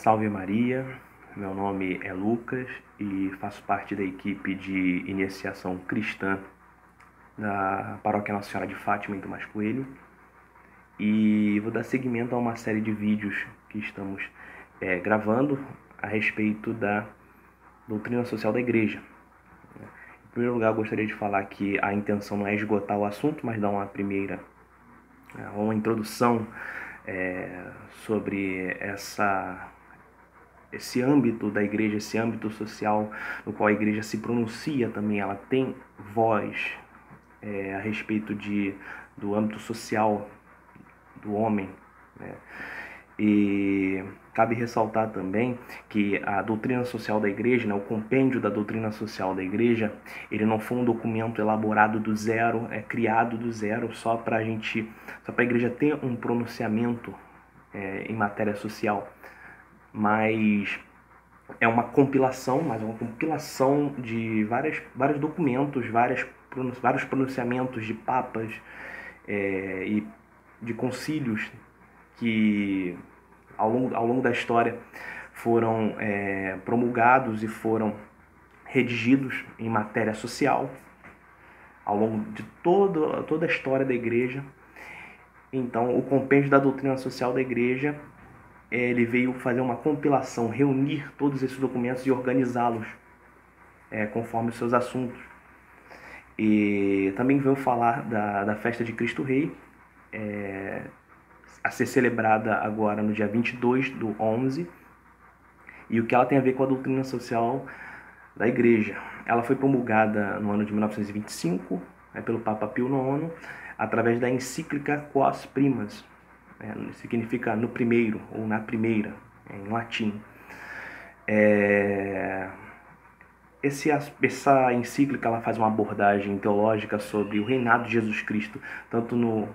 Salve Maria, meu nome é Lucas e faço parte da equipe de iniciação cristã da Paróquia Nossa Senhora de Fátima em Tomás Coelho e vou dar seguimento a uma série de vídeos que estamos gravando a respeito da doutrina social da Igreja. Em primeiro lugar, eu gostaria de falar que a intenção não é esgotar o assunto, mas dar uma introdução sobre esse âmbito da igreja, esse âmbito social no qual a igreja se pronuncia também, ela tem voz a respeito do âmbito social do homem, né? E cabe ressaltar também que a doutrina social da igreja, né, o compêndio da doutrina social da igreja, ele não foi um documento elaborado do zero, criado do zero só para a igreja ter um pronunciamento em matéria social, mas é uma compilação, de vários documentos, vários pronunciamentos de papas e de concílios que ao longo da história foram promulgados e foram redigidos em matéria social ao longo de toda a história da igreja. Então, o compêndio da doutrina social da igreja, ele veio fazer uma compilação, reunir todos esses documentos e organizá-los conforme os seus assuntos. E também veio falar da festa de Cristo Rei, a ser celebrada agora no dia 22/11, e o que ela tem a ver com a doutrina social da igreja. Ela foi promulgada no ano de 1925 pelo Papa Pio IX, através da encíclica Quos Primas, significa no primeiro ou na primeira, em latim. Essa encíclica ela faz uma abordagem teológica sobre o reinado de Jesus Cristo, tanto no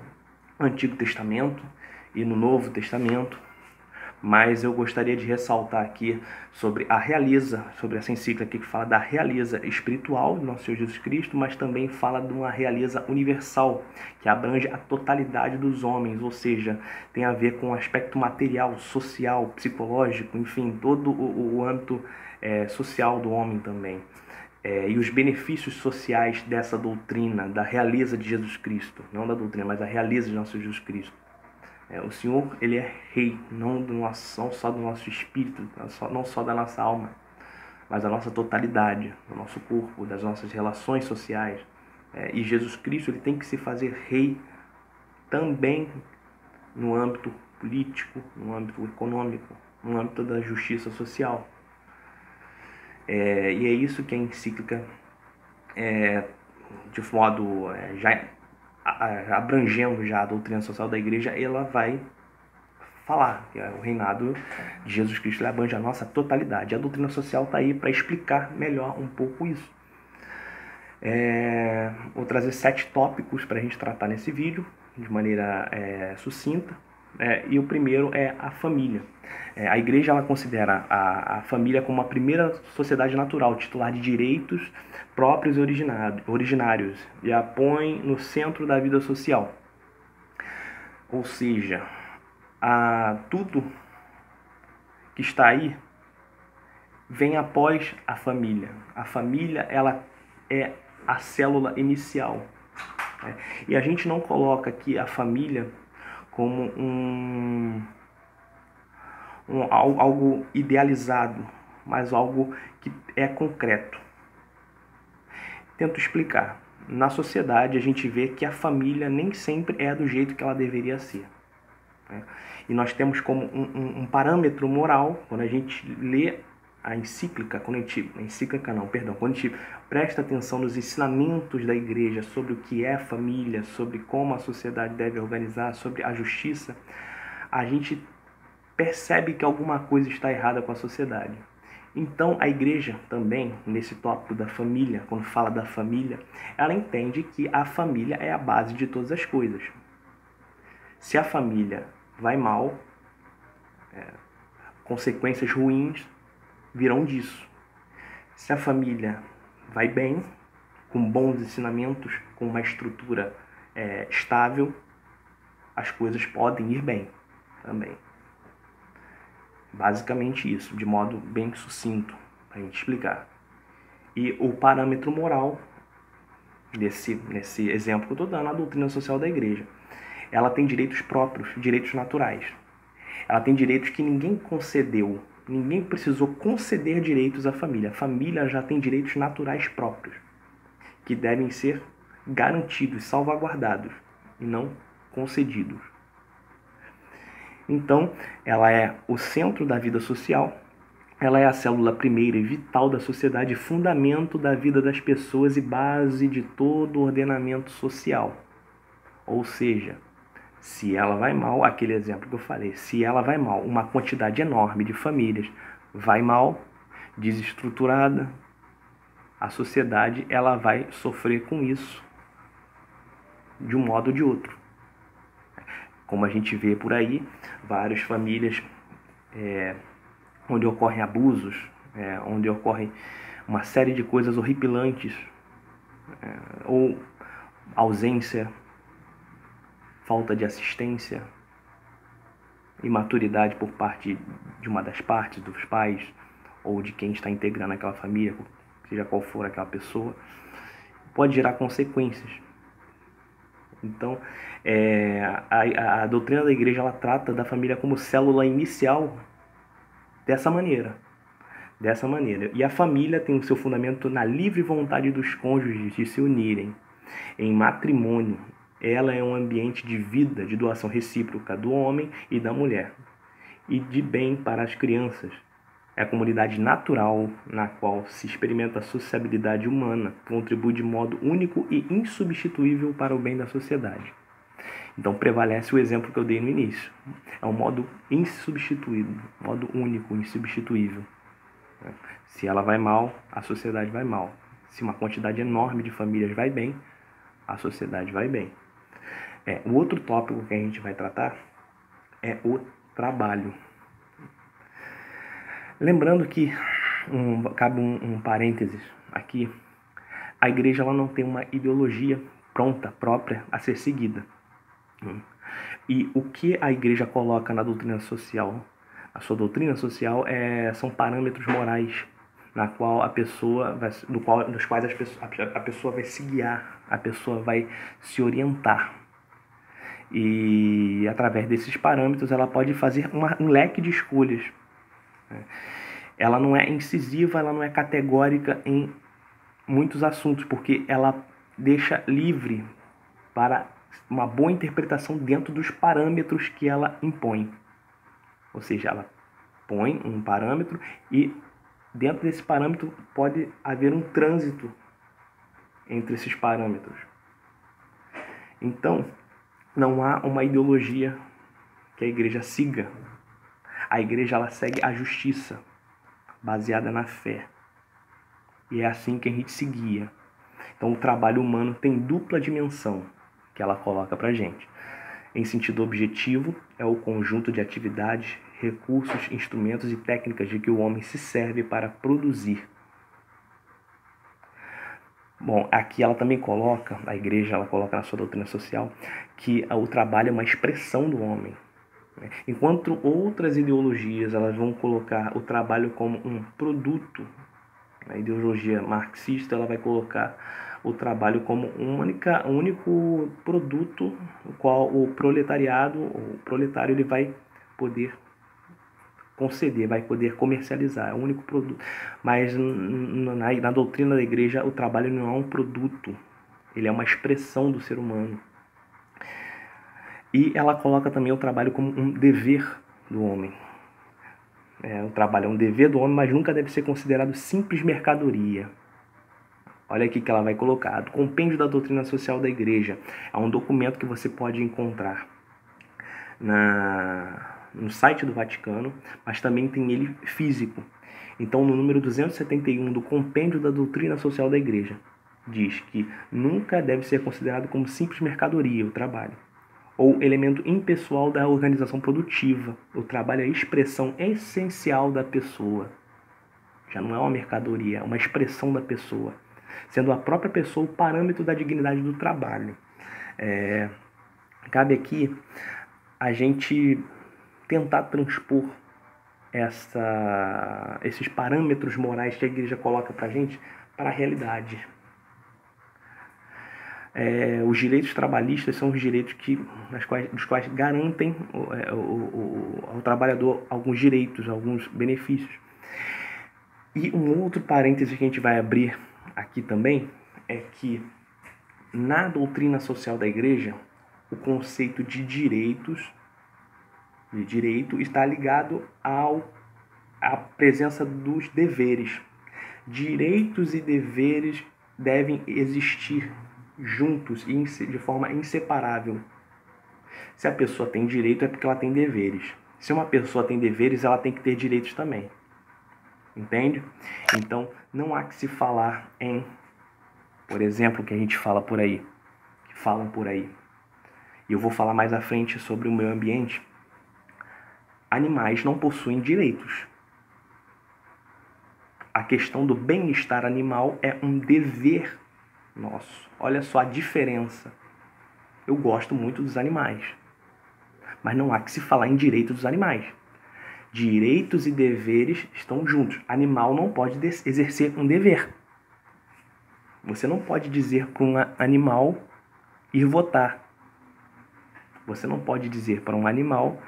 Antigo Testamento e no Novo Testamento, mas eu gostaria de ressaltar aqui sobre essa encíclica aqui que fala da realeza espiritual do nosso Senhor Jesus Cristo, mas também fala de uma realeza universal, que abrange a totalidade dos homens, ou seja, tem a ver com o aspecto material, social, psicológico, enfim, todo o âmbito social do homem também. E os benefícios sociais dessa doutrina, da realeza de Jesus Cristo, não da doutrina, mas da realeza de nosso Jesus Cristo. O Senhor, ele é rei, não só do nosso espírito, não só da nossa alma, mas da nossa totalidade, do nosso corpo, das nossas relações sociais. E Jesus Cristo, ele tem que se fazer rei também no âmbito político, no âmbito econômico, no âmbito da justiça social. E é isso que a encíclica, de modo já abrangendo já a doutrina social da igreja, ela vai falar que o reinado de Jesus Cristo abrange a nossa totalidade. A doutrina social está aí para explicar melhor um pouco isso. Vou trazer 7 tópicos para a gente tratar nesse vídeo, de maneira sucinta. E o primeiro é a família. A igreja ela considera a família como a primeira sociedade natural, titular de direitos próprios e originários, e a põe no centro da vida social. Ou seja, tudo que está aí vem após a família. A família ela é a célula inicial. E a gente não coloca aqui a família como algo idealizado, mas algo que é concreto. Tento explicar. Na sociedade, a gente vê que a família nem sempre é do jeito que ela deveria ser. E nós temos como um parâmetro moral, quando a gente lê a encíclica, quando a gente presta atenção nos ensinamentos da igreja sobre o que é família, sobre como a sociedade deve organizar, sobre a justiça, a gente percebe que alguma coisa está errada com a sociedade. Então, a igreja também, nesse tópico da família, quando fala da família, ela entende que a família é a base de todas as coisas. Se a família vai mal, consequências ruins virão disso. Se a família vai bem, com bons ensinamentos, com uma estrutura estável, as coisas podem ir bem também. Basicamente isso, de modo bem sucinto, para a gente explicar. E o parâmetro moral, nesse exemplo que eu estou dando, a doutrina social da igreja, ela tem direitos próprios, direitos naturais. Ela tem direitos que ninguém concedeu, ninguém precisou conceder direitos à família. A família já tem direitos naturais próprios, que devem ser garantidos, salvaguardados, e não concedidos. Então, ela é o centro da vida social, ela é a célula primeira e vital da sociedade, fundamento da vida das pessoas e base de todo o ordenamento social. Ou seja, se ela vai mal, aquele exemplo que eu falei, se ela vai mal, uma quantidade enorme de famílias vai mal, desestruturada, a sociedade ela vai sofrer com isso de um modo ou de outro. Como a gente vê por aí, várias famílias onde ocorrem abusos, onde ocorrem uma série de coisas horripilantes, ou ausência, falta de assistência, imaturidade por parte de uma das partes, dos pais, ou de quem está integrando aquela família, seja qual for aquela pessoa, pode gerar consequências. Então, a doutrina da igreja ela trata da família como célula inicial dessa maneira. E a família tem o seu fundamento na livre vontade dos cônjuges de se unirem em matrimônio. Ela é um ambiente de vida, de doação recíproca do homem e da mulher, e de bem para as crianças. É a comunidade natural na qual se experimenta a sociabilidade humana, contribui de modo único e insubstituível para o bem da sociedade. Então prevalece o exemplo que eu dei no início. É um modo insubstituível, modo único, insubstituível. Se ela vai mal, a sociedade vai mal. Se uma quantidade enorme de famílias vai bem, a sociedade vai bem. O outro tópico que a gente vai tratar é o trabalho. Lembrando que, cabe um parênteses aqui, a igreja ela não tem uma ideologia pronta, própria, a ser seguida. E o que a igreja coloca na doutrina social, a sua doutrina social são parâmetros morais na qual dos quais a pessoa vai se guiar, a pessoa vai se orientar. E através desses parâmetros ela pode fazer um leque de escolhas. Ela não é incisiva, ela não é categórica em muitos assuntos, porque ela deixa livre para uma boa interpretação dentro dos parâmetros que ela impõe. Ou seja, ela põe um parâmetro e dentro desse parâmetro pode haver um trânsito entre esses parâmetros. Então, não há uma ideologia que a igreja siga. A igreja ela segue a justiça, baseada na fé. E é assim que a gente se guia. Então o trabalho humano tem dupla dimensão que ela coloca pra gente. Em sentido objetivo, é o conjunto de atividades, recursos, instrumentos e técnicas de que o homem se serve para produzir. Bom, aqui ela também coloca, a igreja ela coloca na sua doutrina social, que o trabalho é uma expressão do homem. Enquanto outras ideologias elas vão colocar o trabalho como um produto, a ideologia marxista ela vai colocar o trabalho como um único produto, o qual o proletário ele vai poder conceder, vai poder comercializar, é o único produto. Mas na doutrina da igreja o trabalho não é um produto, ele é uma expressão do ser humano. E ela coloca também o trabalho como um dever do homem. O trabalho é um dever do homem, mas nunca deve ser considerado simples mercadoria. Olha aqui que ela vai colocar. O Compêndio da Doutrina Social da Igreja. É um documento que você pode encontrar no site do Vaticano, mas também tem ele físico. Então, no número 271 do Compêndio da Doutrina Social da Igreja, diz que nunca deve ser considerado como simples mercadoria o trabalho, ou elemento impessoal da organização produtiva. O trabalho é a expressão essencial da pessoa. Já não é uma mercadoria, é uma expressão da pessoa, sendo a própria pessoa o parâmetro da dignidade do trabalho. Cabe aqui a gente tentar transpor esses parâmetros morais que a igreja coloca para a gente para a realidade. Os direitos trabalhistas são os direitos dos quais garantem ao trabalhador alguns direitos, alguns benefícios. E um outro parêntese que a gente vai abrir aqui também é que na doutrina social da igreja, o conceito de direito está ligado à presença dos deveres. Direitos e deveres devem existir juntos e de forma inseparável. Se a pessoa tem direito é porque ela tem deveres. Se uma pessoa tem deveres, ela tem que ter direitos também. Entende? Então, não há que se falar em, por exemplo, que a gente fala por aí, que falam por aí. E eu vou falar mais à frente sobre o meio ambiente. Animais não possuem direitos. A questão do bem-estar animal é um dever nosso. Olha só a diferença. Eu gosto muito dos animais, mas não há que se falar em direito dos animais. Direitos e deveres estão juntos. Animal não pode exercer um dever. Você não pode dizer para um animal ir votar. Você não pode dizer para um animal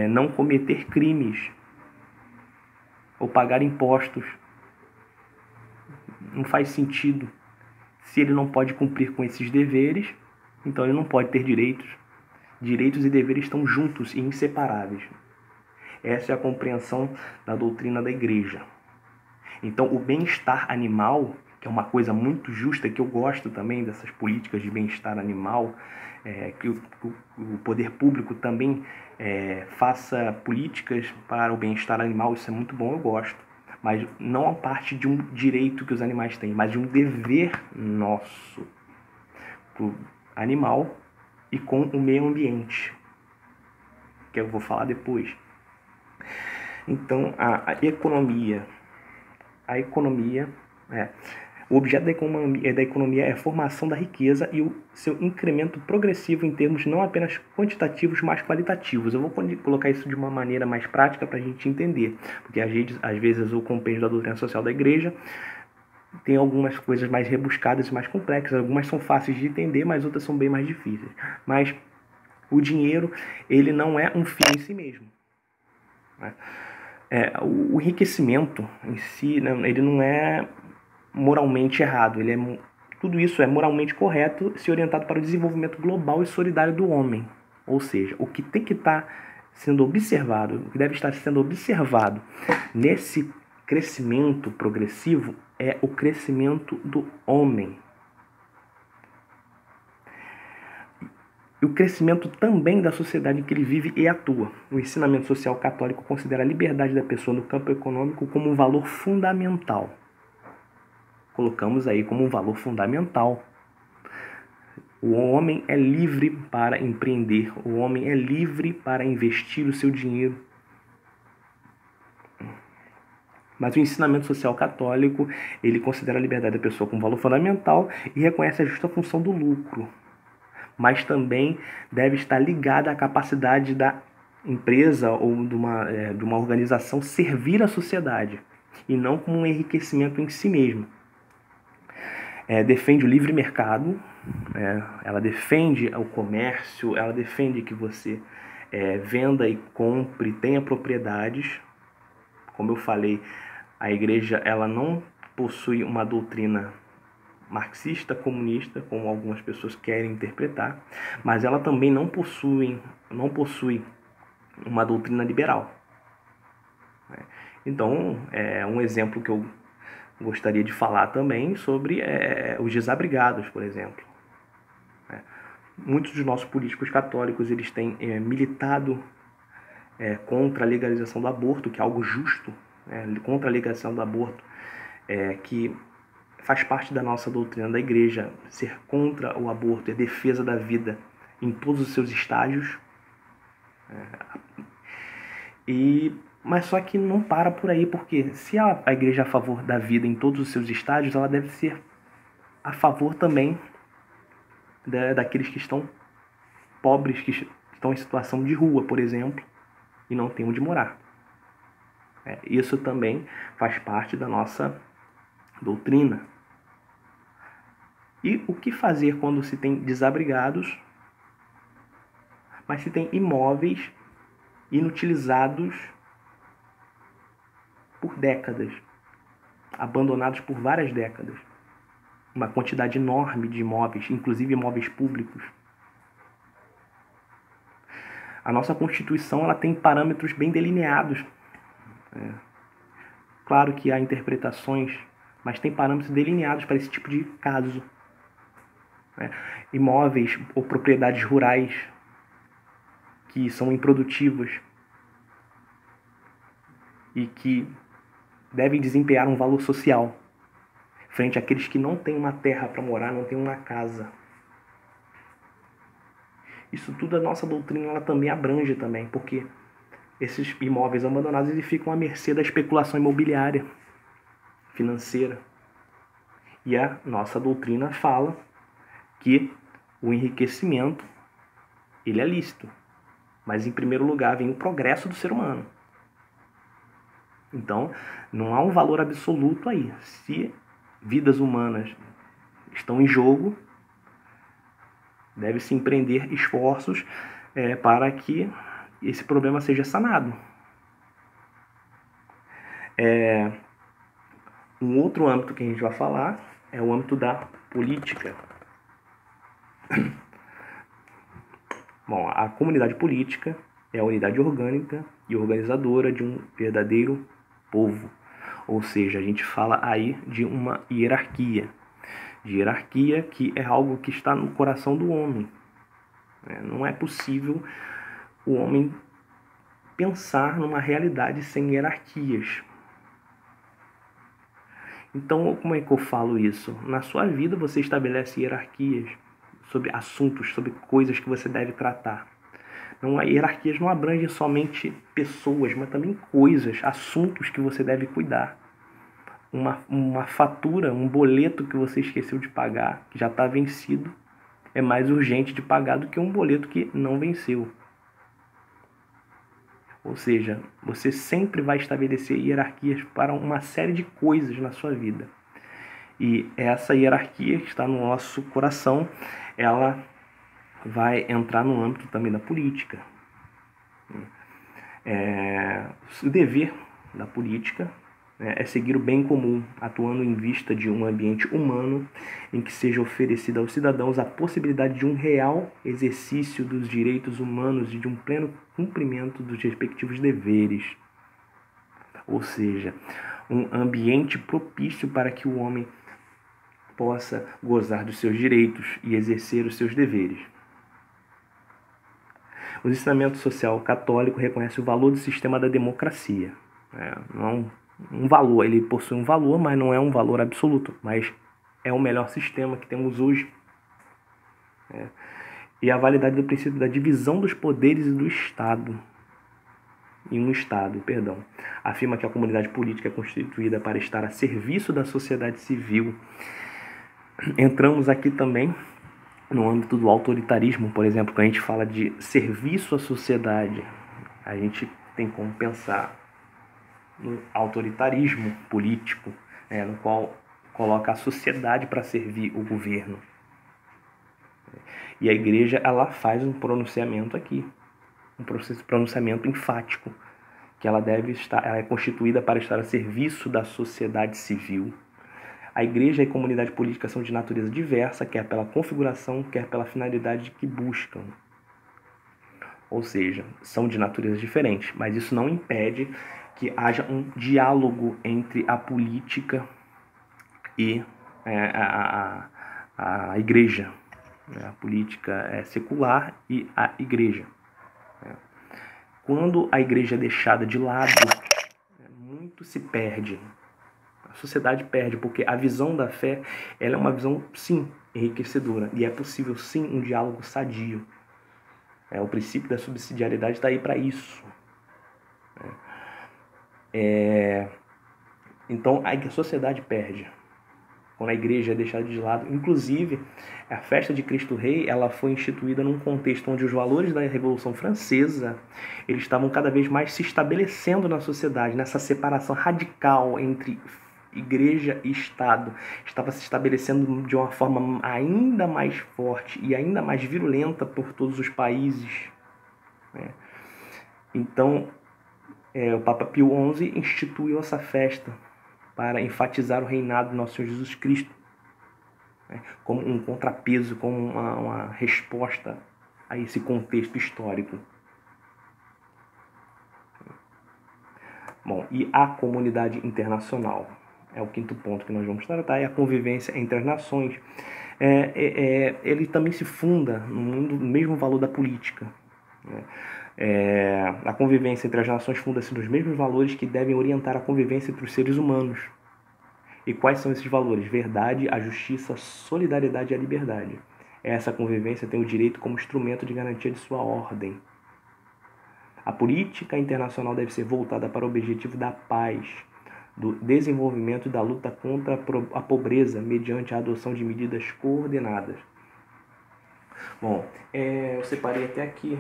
não cometer crimes ou pagar impostos. Não faz sentido. Se ele não pode cumprir com esses deveres, então ele não pode ter direitos. Direitos e deveres estão juntos e inseparáveis. Essa é a compreensão da doutrina da igreja. Então, o bem-estar animal, que é uma coisa muito justa, que eu gosto também dessas políticas de bem-estar animal, que o poder público também faça políticas para o bem-estar animal, isso é muito bom, eu gosto. Mas não a parte de um direito que os animais têm, mas de um dever nosso para o animal e com o meio ambiente, que eu vou falar depois. Então, a economia, o objeto da economia é a formação da riqueza e o seu incremento progressivo em termos não apenas quantitativos, mas qualitativos. Eu vou colocar isso de uma maneira mais prática para a gente entender, porque às vezes o compêndio da doutrina social da igreja tem algumas coisas mais rebuscadas e mais complexas. Algumas são fáceis de entender, mas outras são bem mais difíceis. Mas o dinheiro, ele não é um fim em si mesmo, né? O enriquecimento em si, ele não é moralmente errado. Tudo isso é moralmente correto se orientado para o desenvolvimento global e solidário do homem. Ou seja, o que tem que estar sendo observado, o que deve estar sendo observado nesse crescimento progressivo é o crescimento do homem. E o crescimento também da sociedade em que ele vive e atua. O ensinamento social católico considera a liberdade da pessoa no campo econômico como um valor fundamental. Colocamos aí como um valor fundamental. O homem é livre para empreender, o homem é livre para investir o seu dinheiro. Mas o ensinamento social católico, ele considera a liberdade da pessoa como valor fundamental e reconhece a justa função do lucro. Mas também deve estar ligada à capacidade da empresa ou de uma organização servir a sociedade, e não como um enriquecimento em si mesmo. Defende o livre mercado, ela defende o comércio, ela defende que você venda e compre, tenha propriedades. Como eu falei, a igreja ela não possui uma doutrina marxista, comunista, como algumas pessoas querem interpretar, mas ela também não possui uma doutrina liberal. Então, um exemplo que eu gostaria de falar também sobre os desabrigados, por exemplo. Muitos dos nossos políticos católicos eles têm militado contra a legalização do aborto, que é algo justo, contra a legalização do aborto, que faz parte da nossa doutrina da igreja. Ser contra o aborto é defesa da vida em todos os seus estágios. Mas só que não para por aí, porque se a igreja é a favor da vida em todos os seus estágios, ela deve ser a favor também daqueles que estão pobres, que estão em situação de rua, por exemplo, e não têm onde morar. Isso também faz parte da nossa doutrina. E o que fazer quando se tem desabrigados, mas se tem imóveis inutilizados por décadas, abandonados por várias décadas? Uma quantidade enorme de imóveis, inclusive imóveis públicos. A nossa Constituição ela tem parâmetros bem delineados. Claro que há interpretações, mas tem parâmetros delineados para esse tipo de caso. Imóveis ou propriedades rurais que são improdutivas e que devem desempenhar um valor social frente àqueles que não têm uma terra para morar, não têm uma casa. Isso tudo a nossa doutrina ela também abrange também, porque esses imóveis abandonados eles ficam à mercê da especulação imobiliária, financeira. E a nossa doutrina fala que o enriquecimento ele é lícito, mas em primeiro lugar vem o progresso do ser humano. Então, não há um valor absoluto aí. Se vidas humanas estão em jogo, deve-se empreender esforços para que esse problema seja sanado. Um outro âmbito que a gente vai falar é o âmbito da política. Bom, a comunidade política é a unidade orgânica e organizadora de um verdadeiro povo. Ou seja, a gente fala aí de uma hierarquia. De hierarquia que é algo que está no coração do homem. Não é possível o homem pensar numa realidade sem hierarquias. Então, como é que eu falo isso? Na sua vida você estabelece hierarquias sobre assuntos, sobre coisas que você deve tratar. Hierarquias não abrangem somente pessoas, mas também coisas, assuntos que você deve cuidar. Uma fatura, um boleto que você esqueceu de pagar, que já está vencido, é mais urgente de pagar do que um boleto que não venceu. Ou seja, você sempre vai estabelecer hierarquias para uma série de coisas na sua vida. E essa hierarquia que está no nosso coração, ela vai entrar no âmbito também da política. O dever da política é seguir o bem comum, atuando em vista de um ambiente humano em que seja oferecida aos cidadãos a possibilidade de um real exercício dos direitos humanos e de um pleno cumprimento dos respectivos deveres. Ou seja, um ambiente propício para que o homem possa gozar dos seus direitos e exercer os seus deveres. O ensinamento social católico reconhece o valor do sistema da democracia. Não um valor, ele possui um valor, mas não é um valor absoluto, mas é o melhor sistema que temos hoje. E a validade do princípio da divisão dos poderes e do Estado. Afirma que a comunidade política é constituída para estar a serviço da sociedade civil. Entramos aqui também no âmbito do autoritarismo, por exemplo, quando a gente fala de serviço à sociedade, a gente tem como pensar no autoritarismo político, no qual coloca a sociedade para servir o governo. E a igreja ela faz um pronunciamento aqui, um pronunciamento enfático, que ela é constituída para estar a serviço da sociedade civil. A igreja e a comunidade política são de natureza diversa, quer pela configuração, quer pela finalidade que buscam. Ou seja, são de natureza diferente, mas isso não impede que haja um diálogo entre a política e a igreja. A política é secular e a igreja. Quando a igreja é deixada de lado, muito se perde. A sociedade perde, porque a visão da fé ela é uma visão, sim, enriquecedora. E é possível, sim, um diálogo sadio. O princípio da subsidiariedade está aí para isso. Então, a sociedade perde quando a igreja é deixada de lado. Inclusive, a festa de Cristo Rei, ela foi instituída num contexto onde os valores da Revolução Francesa, eles estavam cada vez mais se estabelecendo na sociedade, nessa separação radical entre igreja e Estado. Estava se estabelecendo de uma forma ainda mais forte e ainda mais virulenta por todos os países, né? Então, o Papa Pio XI instituiu essa festa para enfatizar o reinado do nosso Senhor Jesus Cristo, né, como um contrapeso, como uma resposta a esse contexto histórico. Bom, e a comunidade internacional é o quinto ponto que nós vamos tratar, é a convivência entre as nações. Ele também se funda no mesmo valor da política, né? A convivência entre as nações funda-se nos mesmos valores que devem orientar a convivência entre os seres humanos. E quais são esses valores? Verdade, a justiça, a solidariedade e a liberdade. Essa convivência tem o direito como instrumento de garantia de sua ordem. A política internacional deve ser voltada para o objetivo da paz, do desenvolvimento e da luta contra a pobreza, mediante a adoção de medidas coordenadas. Bom, eu separei até aqui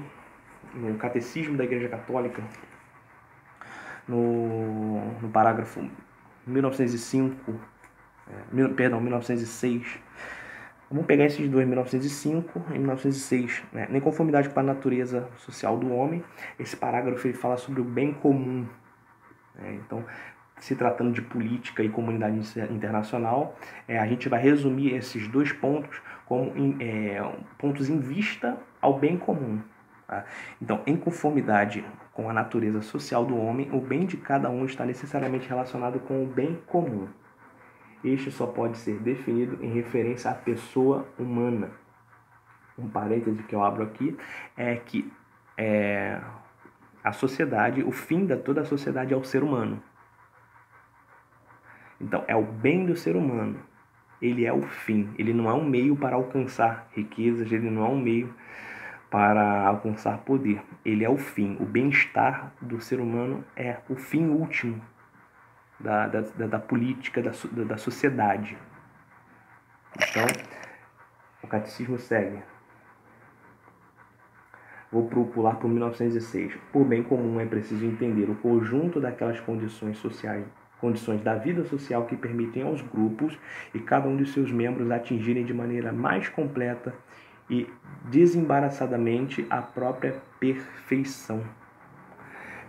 no Catecismo da Igreja Católica, no parágrafo 1906. Vamos pegar esses dois, 1905 e 1906. Né? Em conformidade com a natureza social do homem, esse parágrafo ele fala sobre o bem comum. Então, se tratando de política e comunidade internacional, a gente vai resumir esses dois pontos como pontos em vista ao bem comum. Tá? Então, em conformidade com a natureza social do homem, o bem de cada um está necessariamente relacionado com o bem comum. Este só pode ser definido em referência à pessoa humana. Um parêntese que eu abro aqui é que a sociedade, o fim de toda a sociedade é o ser humano. Então, é o bem do ser humano. Ele é o fim. Ele não é um meio para alcançar riquezas, ele não é um meio para alcançar poder. Ele é o fim. O bem-estar do ser humano é o fim último da política, da sociedade. Então, o catecismo segue. Vou pular para o 1906. Por bem comum é preciso entender o conjunto daquelas condições sociais, condições da vida social que permitem aos grupos e cada um de seus membros atingirem de maneira mais completa e desembaraçadamente a própria perfeição.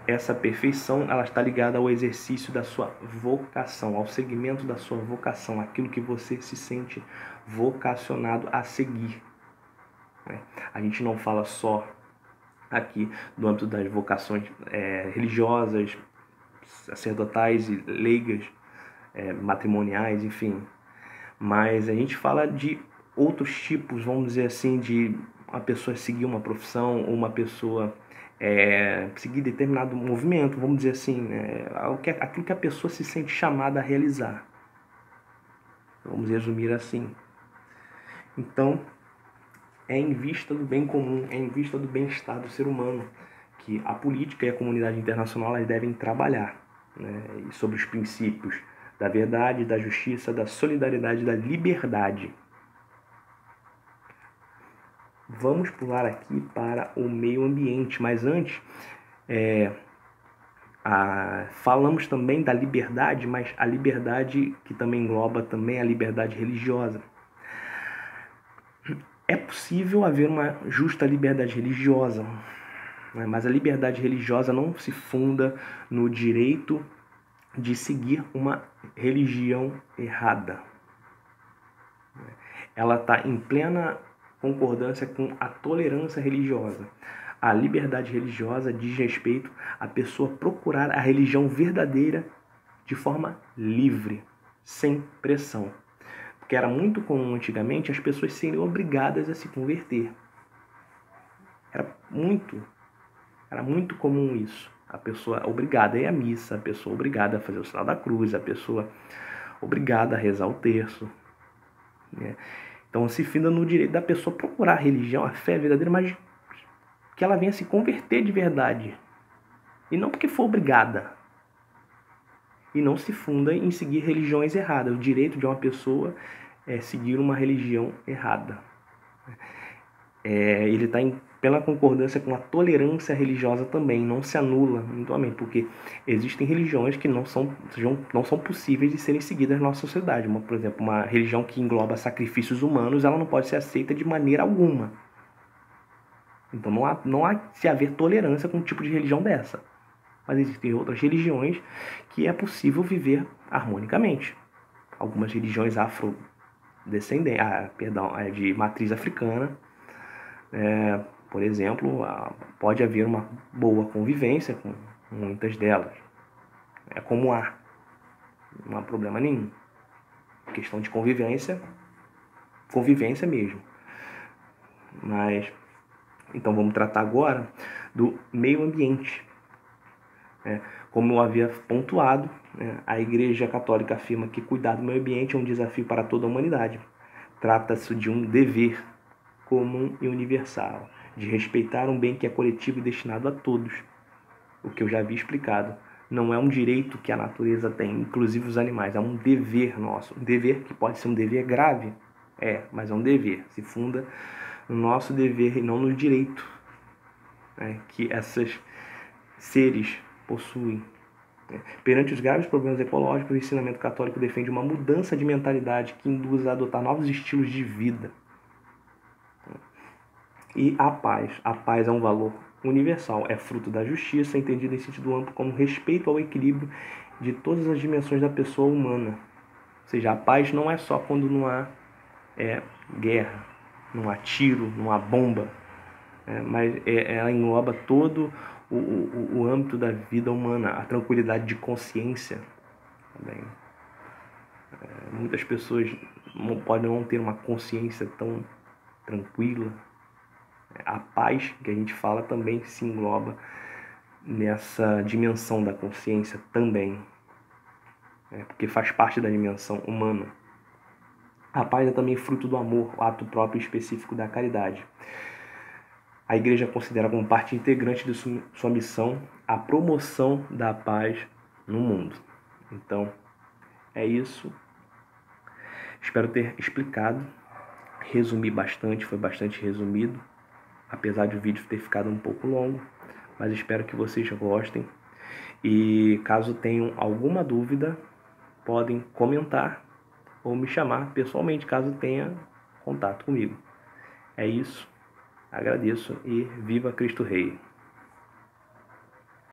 Essa perfeição ela está ligada ao exercício da sua vocação, ao segmento da sua vocação, aquilo que você se sente vocacionado a seguir. A gente não fala só aqui do âmbito das vocações religiosas, sacerdotais e leigas, matrimoniais, enfim. Mas a gente fala de outros tipos, vamos dizer assim, de uma pessoa seguir uma profissão ou uma pessoa seguir determinado movimento, vamos dizer assim, aquilo que a pessoa se sente chamada a realizar. Vamos resumir assim. Então, é em vista do bem comum, é em vista do bem-estar do ser humano que a política e a comunidade internacional elas devem trabalhar, né, sobre os princípios da verdade, da justiça, da solidariedade e da liberdade. Vamos pular aqui para o meio ambiente, mas antes falamos também da liberdade, mas a liberdade que também engloba também a liberdade religiosa. É possível haver uma justa liberdade religiosa, né? Mas a liberdade religiosa não se funda no direito de seguir uma religião errada. Ela está em plena concordância com a tolerância religiosa. A liberdade religiosa diz respeito à pessoa procurar a religião verdadeira de forma livre, sem pressão. Porque era muito comum antigamente as pessoas serem obrigadas a se converter. Era muito comum isso. A pessoa obrigada a ir à missa, a pessoa obrigada a fazer o sinal da cruz, a pessoa obrigada a rezar o terço, né? Então se finda no direito da pessoa procurar a religião, a fé verdadeira, mas que ela venha se converter de verdade. E não porque for obrigada. e não se funda em seguir religiões erradas. O direito de uma pessoa é seguir uma religião errada. Ele está em plena concordância com a tolerância religiosa também, não se anula mutuamente, porque existem religiões que não são possíveis de serem seguidas na nossa sociedade. Por exemplo, uma religião que engloba sacrifícios humanos, ela não pode ser aceita de maneira alguma. Então não há se haver tolerância com um tipo de religião dessa. Mas existem outras religiões que é possível viver harmonicamente. Algumas religiões afrodescendentes, de matriz africana, por exemplo, pode haver uma boa convivência com muitas delas. É como há, não há problema nenhum. Questão de convivência mesmo. Mas, então vamos tratar agora do meio ambiente. Como eu havia pontuado, a Igreja Católica afirma que cuidar do meio ambiente é um desafio para toda a humanidade. Trata-se de um dever comum e universal, de respeitar um bem que é coletivo e destinado a todos. O que eu já havia explicado. Não é um direito que a natureza tem, inclusive os animais. É um dever nosso. Um dever que pode ser um dever grave. Mas é um dever. Se funda no nosso dever e não no direito que esses seres possuem. Perante os graves problemas ecológicos, o ensinamento católico defende uma mudança de mentalidade que induz a adotar novos estilos de vida. E a paz. A paz é um valor universal, é fruto da justiça, entendido em sentido amplo como respeito ao equilíbrio de todas as dimensões da pessoa humana. Ou seja, a paz não é só quando não há guerra, não há tiro, não há bomba, mas ela engloba todo o âmbito da vida humana, a tranquilidade de consciência também. Muitas pessoas podem não ter uma consciência tão tranquila. A paz que a gente fala também se engloba nessa dimensão da consciência também, porque faz parte da dimensão humana. A paz é também fruto do amor, o ato próprio e específico da caridade. A Igreja considera como parte integrante de sua missão a promoção da paz no mundo. Então, é isso. Espero ter explicado. Resumi bastante, foi bastante resumido, apesar de o vídeo ter ficado um pouco longo, mas espero que vocês gostem. E caso tenham alguma dúvida, podem comentar ou me chamar pessoalmente, caso tenha contato comigo. É isso. Agradeço e viva Cristo Rei!